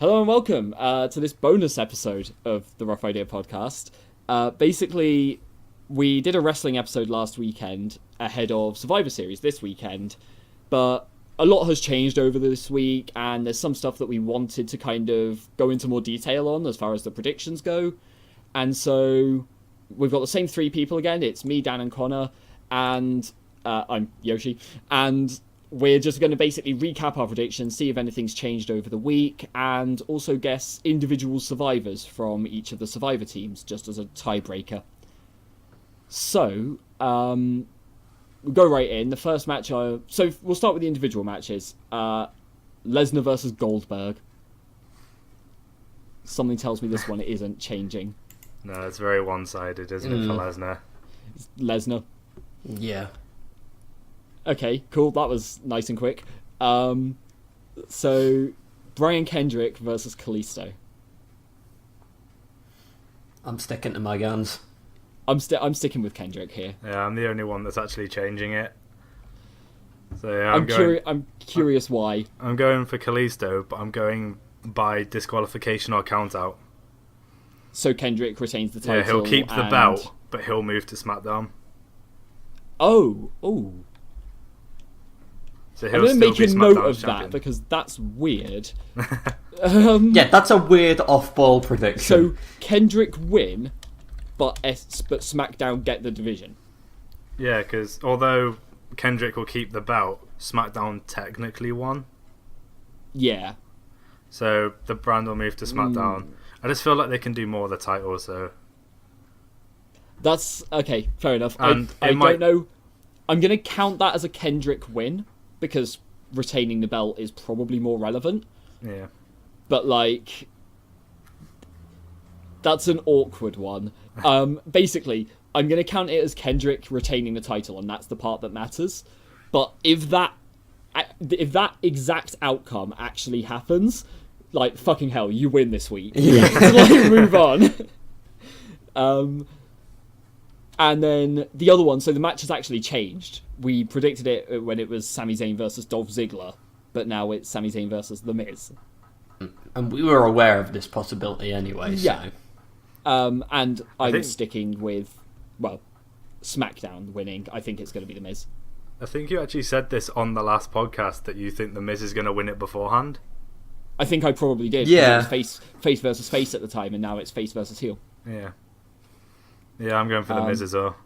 Hello and welcome to this bonus episode of the Rough Idea podcast. Basically, we did a wrestling episode last weekend ahead of Survivor Series this weekend, but a lot has changed over this week, and there's some stuff that we wanted to kind of go into more detail on as far as the predictions go. And so we've got the same three people again. It's me, Dan, and Connor, and I'm Yoshi, and we're just going to basically recap our predictions, see if anything's changed over the week, and also guess individual survivors from each of the survivor teams, just as a tiebreaker. So, we'll go right in. The first match, so we'll start with the individual matches. Lesnar versus Goldberg. Something tells me this one isn't changing. No, it's very one-sided, isn't it, for Lesnar? Lesnar. Yeah. Okay, cool. That was nice and quick. So, Brian Kendrick versus Kalisto. I'm sticking to my guns. I'm sticking with Kendrick here. Yeah, I'm the only one that's actually changing it. So yeah, I'm curious why. I'm going for Kalisto, but I'm going by disqualification or count-out. So Kendrick retains the title. Yeah, he'll keep the belt, but he'll move to SmackDown. Oh. So I'm going to make a note of that, because that's weird. Yeah, that's a weird off-ball prediction. So, Kendrick win, but SmackDown get the division. Yeah, because although Kendrick will keep the belt, SmackDown technically won. Yeah. So, the brand will move to SmackDown. I just feel like they can do more of the title, so... That's... Okay, fair enough. And I don't know. I'm going to count that as a Kendrick win, because retaining the belt is probably more relevant. Yeah. But, like, that's an awkward one. Basically, I'm going to count it as Kendrick retaining the title, and that's the part that matters. But if that exact outcome actually happens, like, fucking hell, you win this week. Yeah. So, like, move on. And then the other one, so the match has actually changed. We predicted it when it was Sami Zayn versus Dolph Ziggler, but now it's Sami Zayn versus The Miz. And we were aware of this possibility anyway, Yeah. so... And I'm sticking with, well, SmackDown winning. I think it's going to be The Miz. I think you actually said this on the last podcast, that you think The Miz is going to win it beforehand. I think I probably did. Yeah. It was face versus face at the time, and now it's face versus heel. Yeah. Yeah, I'm going for The Miz as well.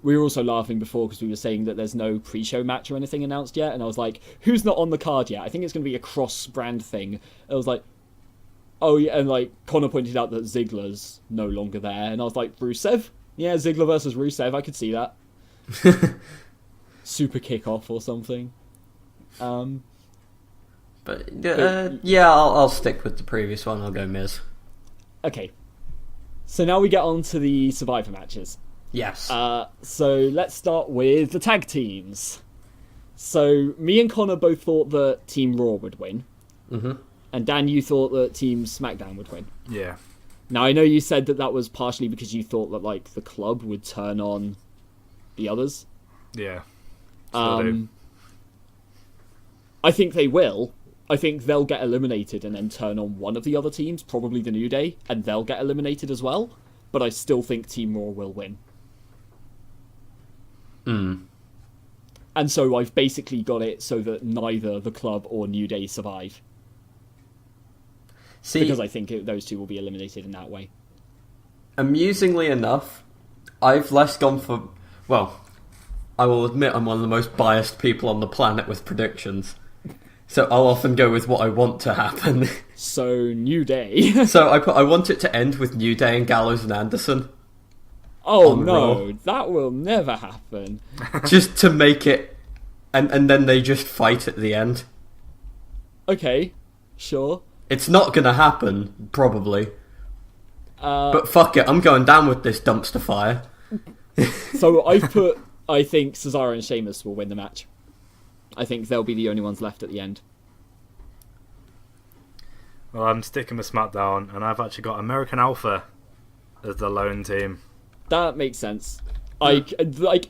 We were also laughing before because we were saying that there's no pre-show match or anything announced yet, and I was like, who's not on the card yet? I think it's going to be a cross-brand thing. I was like, oh yeah, and like Connor pointed out that Ziggler's no longer there, and I was like, Rusev? Yeah, Ziggler versus Rusev, I could see that. Super kickoff or something. But yeah, I'll stick with the previous one. I'll go Miz. Okay. So now we get on to the Survivor matches. Yes. So let's start with the tag teams. So me and Connor both thought that Team Raw would win. Mm-hmm. And Dan, you thought that Team SmackDown would win. Yeah. Now, I know you said that was partially because you thought that, like, the club would turn on the others. Yeah. Still do. I think they will. I think they'll get eliminated and then turn on one of the other teams, probably the New Day, and they'll get eliminated as well. But I still think Team Raw will win. And so I've basically got it so that neither the club or New Day survive. See, because I think those two will be eliminated in that way. Amusingly enough, I've less gone for... Well, I will admit I'm one of the most biased people on the planet with predictions. So I'll often go with what I want to happen. So, New Day. So I want it to end with New Day and Gallows and Anderson. Oh no, that will never happen. Just to make it... And then they just fight at the end. Okay, sure. It's not going to happen, probably. But fuck it, I'm going down with this dumpster fire. So I think Cesaro and Sheamus will win the match. I think they'll be the only ones left at the end. Well, I'm sticking with SmackDown, and I've actually got American Alpha as the lone team. That makes sense. Like,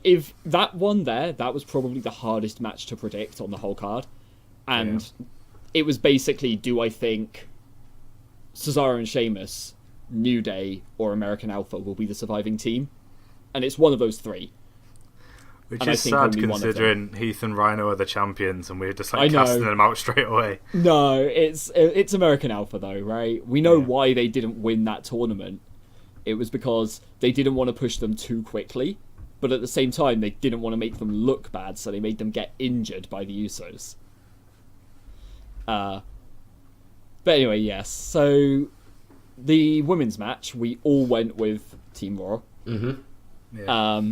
if that one there, that was probably the hardest match to predict on the whole card. And it was basically, do I think Cesaro and Sheamus, New Day, or American Alpha will be the surviving team, and it's one of those three. Which And I is think sad only one of considering Heath and Rhino are the champions, and we're just I like know. casting them out straight away. No, it's American Alpha though, right? We know Yeah. why they didn't win that tournament. It was because they didn't want to push them too quickly, but at the same time they didn't want to make them look bad, so they made them get injured by the Usos. But anyway, yes. So the women's match, we all went with Team Raw. Yeah.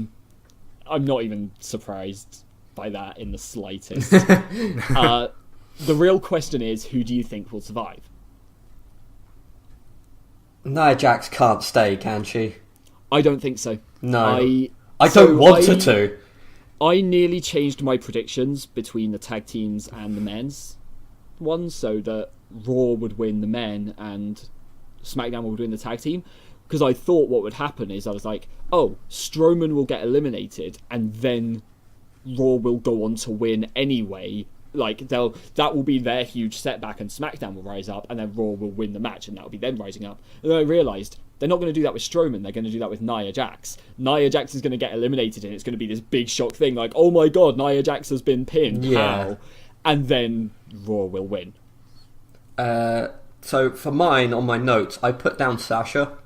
I'm not even surprised by that in the slightest. The real question is, who do you think will survive? Nia Jax can't stay, can she? I don't think so. No. I so don't want her to. I nearly changed my predictions between the tag teams and the men's one, so that Raw would win the men and SmackDown would win the tag team. Because I thought what would happen is I was like, oh, Strowman will get eliminated and then Raw will go on to win anyway. Like, that will be their huge setback and SmackDown will rise up and then Raw will win the match and that will be them rising up. And then I realised they're not going to do that with Strowman, they're going to do that with Nia Jax. Nia Jax is going to get eliminated and it's going to be this big shock thing like, oh my god, Nia Jax has been pinned. Yeah. How? And then Raw will win. So for mine, on my notes, I put down Sasha.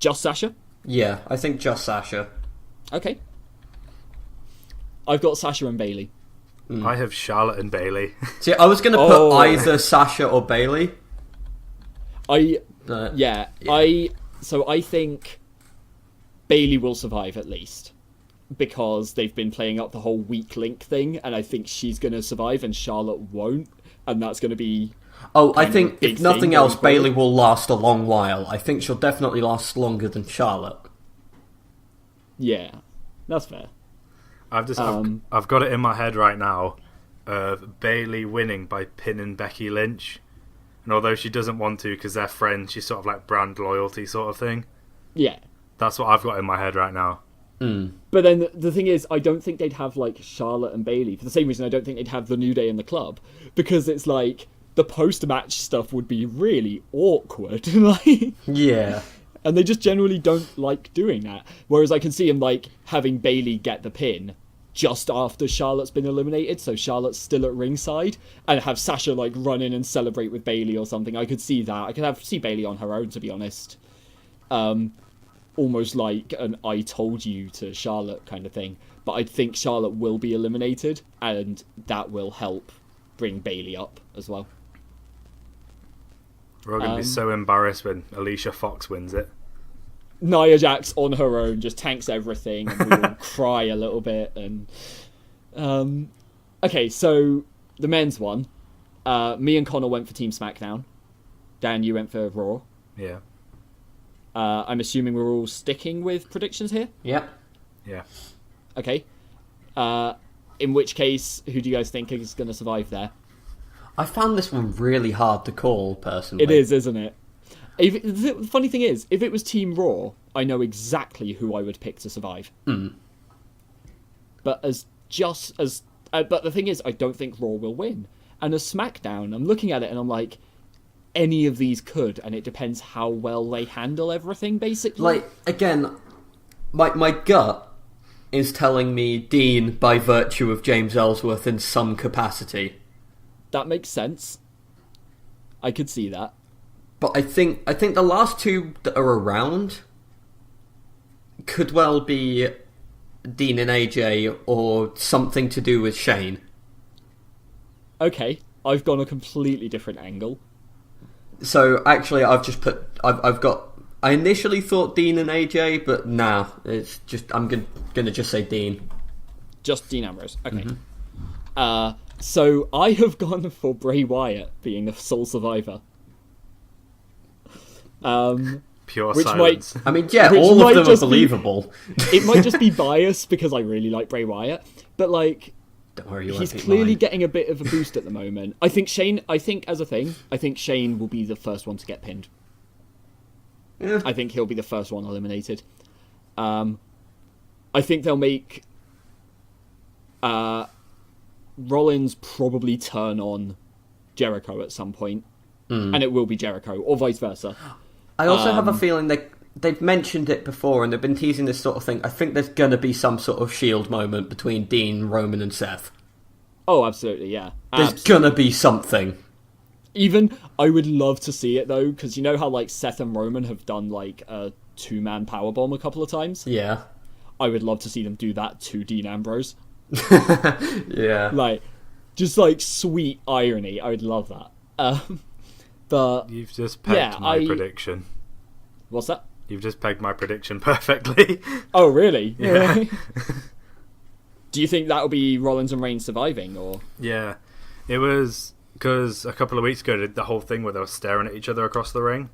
Just Sasha? Yeah, I think just Sasha. Okay. I've got Sasha and Bayley. I have Charlotte and Bayley. See, I was going to put either Sasha or Bayley. I Yeah. I think Bayley will survive at least because they've been playing up the whole weak link thing, and I think she's going to survive and Charlotte won't, and that's going to be. Oh, I kind of a think big if nothing thing else, going forward. Bayley will last a long while. I think she'll definitely last longer than Charlotte. Yeah, that's fair. I've got it in my head right now of Bayley winning by pinning Becky Lynch, and although she doesn't want to because they're friends, she's sort of like brand loyalty sort of thing. Yeah. That's what I've got in my head right now. But then the thing is, I don't think they'd have like Charlotte and Bayley for the same reason I don't think they'd have the New Day in the club, because it's like the post-match stuff would be really awkward. Like, Yeah. and they just generally don't like doing that. Whereas I can see him like having Bayley get the pin just after Charlotte's been eliminated, so Charlotte's still at ringside, and have Sasha like run in and celebrate with Bayley or something. I could see that. I could see Bayley on her own, to be honest. Almost like an I told you to Charlotte kind of thing. But I think Charlotte will be eliminated, and that will help bring Bayley up as well. We're all going to be so embarrassed when Alicia Fox wins it. Nia Jax on her own just tanks everything, and we will cry a little bit. And okay, so the men's one, me and Connor went for Team SmackDown. Dan, you went for Raw. Yeah. I'm assuming we're all sticking with predictions here. Yep. Yeah. Okay. In which case, who do you guys think is going to survive there? I found this one really hard to call, personally. It is, isn't it? The funny thing is, if it was Team Raw, I know exactly who I would pick to survive. But but the thing is, I don't think Raw will win. And as SmackDown, I'm looking at it and I'm like, any of these could, and it depends how well they handle everything, basically. Like, again, my gut is telling me Dean by virtue of James Ellsworth in some capacity. That makes sense. I could see that. But I think the last two that are around could well be Dean and AJ or something to do with Shane. Okay, I've gone a completely different angle. So actually, I initially thought Dean and AJ, but nah, it's just I'm gonna just say Dean. Just Dean Ambrose. Okay. So I have gone for Bray Wyatt being the sole survivor. Pure Which silence. I mean, yeah, Which all might of them are just be- believable. It might just be bias because I really like Bray Wyatt, but like Don't worry, you he's won't pick clearly mine. getting a bit of a boost at the moment. I think Shane will be the first one to get pinned. Yeah. I think he'll be the first one eliminated. I think they'll make Rollins probably turn on Jericho at some point. and it will be Jericho, or vice versa. I also have a feeling they've mentioned it before, and they've been teasing this sort of thing. I think there's going to be some sort of Shield moment between Dean, Roman, and Seth. Oh, absolutely, yeah. There's going to be something. Even, I would love to see it, though, because you know how, like, Seth and Roman have done, like, a two-man powerbomb a couple of times? Yeah. I would love to see them do that to Dean Ambrose. Yeah. Like, just, like, sweet irony. I would love that. But You've just pegged my prediction. What's that? You've just pegged my prediction perfectly. Oh, really? Yeah. Do you think that'll be Rollins and Reigns surviving, or? Yeah. It was because a couple of weeks ago, did the whole thing where they were staring at each other across the ring.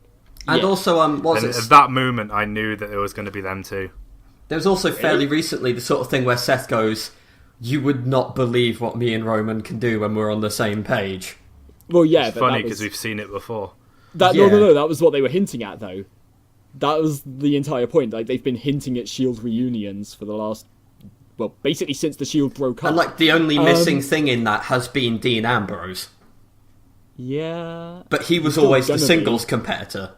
And also, At that moment, I knew that it was going to be them two. There was also fairly recently the sort of thing where Seth goes, "You would not believe what me and Roman can do when we're on the same page." Well, yeah, It's but funny because we've seen it before. No, that was what they were hinting at, though. That was the entire point. Like, they've been hinting at Shield reunions for the last, well, basically since the Shield broke up. And, like, the only missing thing in that has been Dean Ambrose. Yeah. But he was always the singles competitor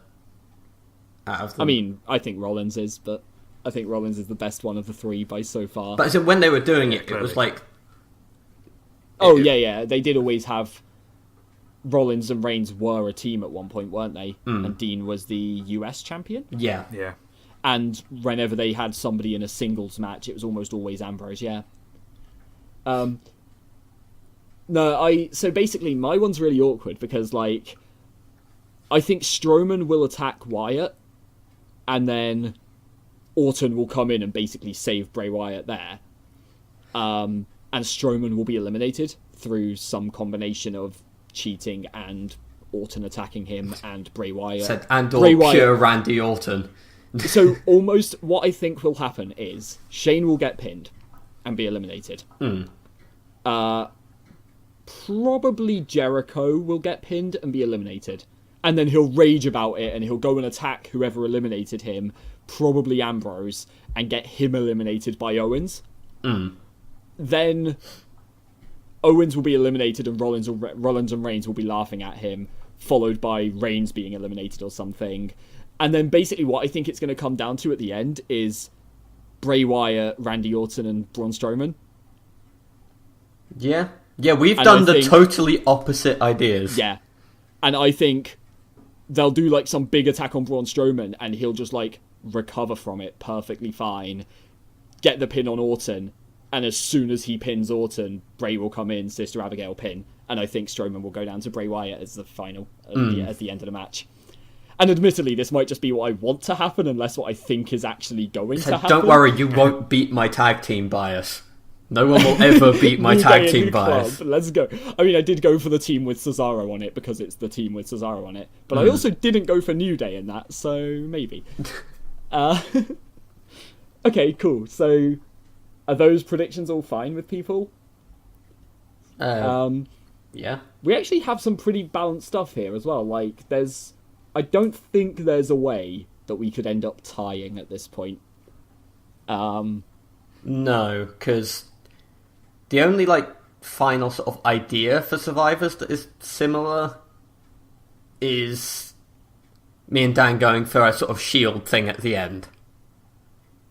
out of them. I mean, I think Rollins is, but I think Rollins is the best one of the three by so far. But when they were doing it, it was like... Oh, yeah. They did always have... Rollins and Reigns were a team at one point, weren't they? And Dean was the US champion? Yeah. Yeah. And whenever they had somebody in a singles match, it was almost always Ambrose, yeah. So basically my one's really awkward because, like, I think Strowman will attack Wyatt and then Orton will come in and basically save Bray Wyatt there. And Strowman will be eliminated through some combination of cheating and Orton attacking him and Bray Wyatt. Pure Randy Orton. So almost what I think will happen is Shane will get pinned and be eliminated. Probably Jericho will get pinned and be eliminated. And then he'll rage about it and he'll go and attack whoever eliminated him, probably Ambrose, and get him eliminated by Owens. Then Owens will be eliminated and Rollins and Reigns will be laughing at him, followed by Reigns being eliminated or something. And then basically what I think it's going to come down to at the end is Bray Wyatt, Randy Orton, and Braun Strowman. Yeah. Yeah, we've done the totally opposite ideas. Yeah. And I think they'll do, like, some big attack on Braun Strowman and he'll just, like, recover from it perfectly fine, get the pin on Orton, and as soon as he pins Orton, Bray will come in, Sister Abigail pin, and I think Strowman will go down to Bray Wyatt as the final, as the end of the match. And admittedly, this might just be what I want to happen, unless what I think is actually going to happen. Don't worry, you won't beat my tag team bias. No one will ever beat my tag team bias. Let's go. I mean, I did go for the team with Cesaro on it, because it's the team with Cesaro on it. But I also didn't go for New Day in that, so maybe. Okay, cool. So, are those predictions all fine with people? Yeah. We actually have some pretty balanced stuff here as well. Like, I don't think there's a way that we could end up tying at this point. No, because the only, like, final sort of idea for Survivors that is similar is me and Dan going for a sort of Shield thing at the end.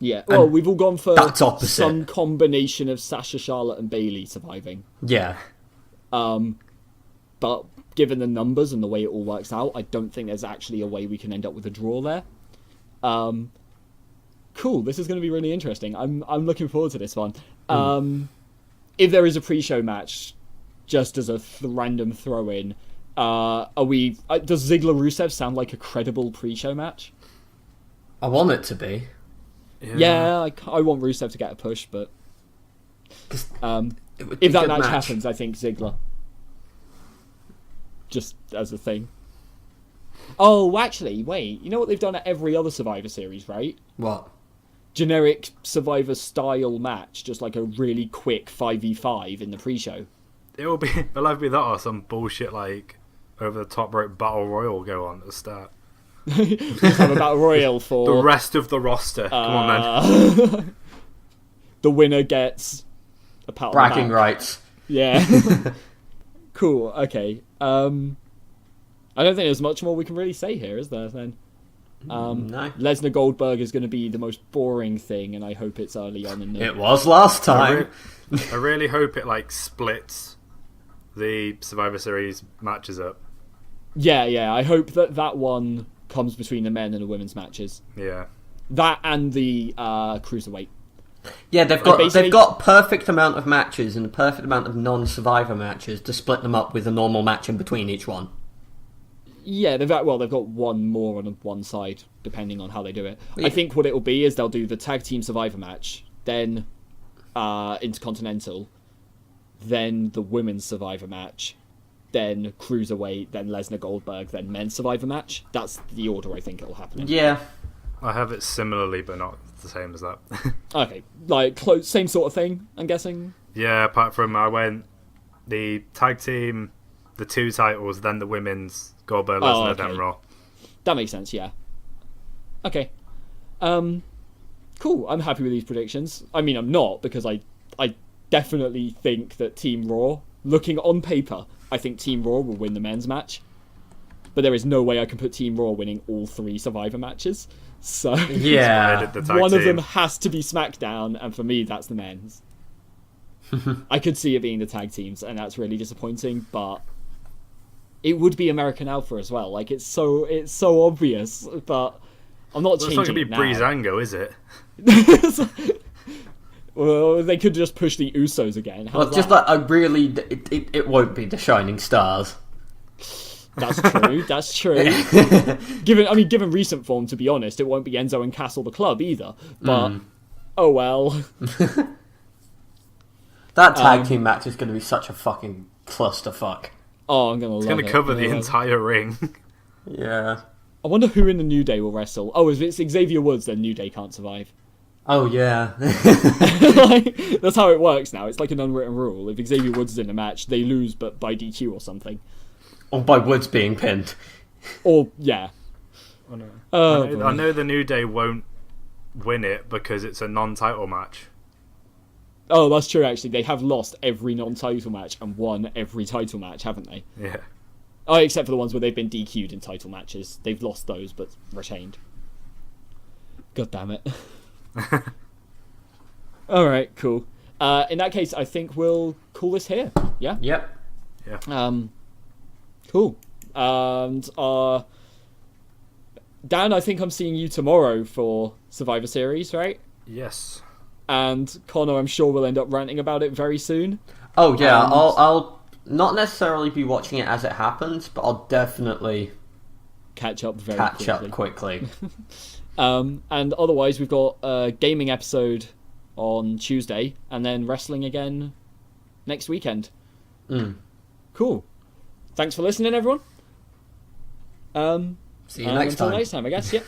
Yeah, well, we've all gone for that's opposite. Some combination of Sasha, Charlotte, and Bayley surviving. Yeah. But given the numbers and the way it all works out, I don't think there's actually a way we can end up with a draw there. Cool, this is going to be really interesting. I'm looking forward to this one. If there is a pre-show match, just as a random throw-in, does Ziggler Rusev sound like a credible pre-show match? I want it to be. Yeah, I want Rusev to get a push, but if that match happens, I think Ziggler. Just as a thing. Oh, actually, wait. You know what they've done at every other Survivor Series, right? What? Generic Survivor-style match, just like a really quick 5v5 in the pre-show. It'll either be that or some bullshit like over-the-top rope battle royal go on at the start. Just have a battle royal for the rest of the roster. Come on, then. The winner gets a pat on the bragging back. rights. Yeah. Cool. Okay. I don't think there's much more we can really say here, is there? Then, No. Lesnar Goldberg is going to be the most boring thing, and I hope it's early on in the. It was last time. I really hope it like splits the Survivor Series matches up. Yeah. I hope that one comes between the men and the women's matches. Yeah. That and the cruiserweight. Yeah, they've got perfect amount of matches and a perfect amount of non-Survivor matches to split them up with a normal match in between each one. Yeah, they've got one more on one side, depending on how they do it. Yeah. I think what it'll be is they'll do the tag team Survivor match, then Intercontinental, then the women's Survivor match, then cruiserweight, then Lesnar Goldberg, then men's Survivor match. That's the order I think it'll happen in. Yeah. I have it similarly, but not the same as that. Okay, same sort of thing, I'm guessing. Yeah, apart from I went the tag team, the 2 titles, then the women's Goldberg, Lesnar, then Raw. That makes sense, yeah. Okay. Cool, I'm happy with these predictions. I mean, I'm not, because I definitely think that Team Raw, looking on paper, I think Team Raw will win the men's match. But there is no way I can put Team Raw winning all 3 Survivor matches. So yeah, one of them has to be SmackDown, and for me, that's the men's. I could see it being the tag teams, and that's really disappointing. But it would be American Alpha as well. Like it's so obvious, but I'm not changing. It's not going to be Breezango, is it? Well, they could just push the Usos again. Well, just like it won't be the Shining Stars. That's true. That's true. Given recent form, to be honest, it won't be Enzo and Castle the Club either. But oh well. That tag team match is going to be such a fucking clusterfuck. Oh, I'm gonna love it. It's going to cover the entire ring. Yeah. I wonder who in the New Day will wrestle. Oh, if it's Xavier Woods, then New Day can't survive. Oh yeah. That's how it works now. It's like an unwritten rule. If Xavier Woods is in a match, they lose, but by DQ or something. Or by Woods being pinned. Or, yeah. Oh, no. I know the New Day won't win it because it's a non-title match. Oh, that's true, actually. They have lost every non-title match and won every title match, haven't they? Yeah. Oh, except for the ones where they've been DQ'd in title matches. They've lost those, but retained. God damn it. Alright, cool. In that case, I think we'll call this here. Yeah? Yep. Yeah. Cool. And Dan, I think I'm seeing you tomorrow for Survivor Series, right? Yes. And Connor, I'm sure we'll end up ranting about it very soon. Oh yeah, I'll not necessarily be watching it as it happens, but I'll definitely catch up quickly. And otherwise, we've got a gaming episode on Tuesday, and then wrestling again next weekend. Cool. Thanks for listening, everyone. See you next time. Until next time, I guess. Yep.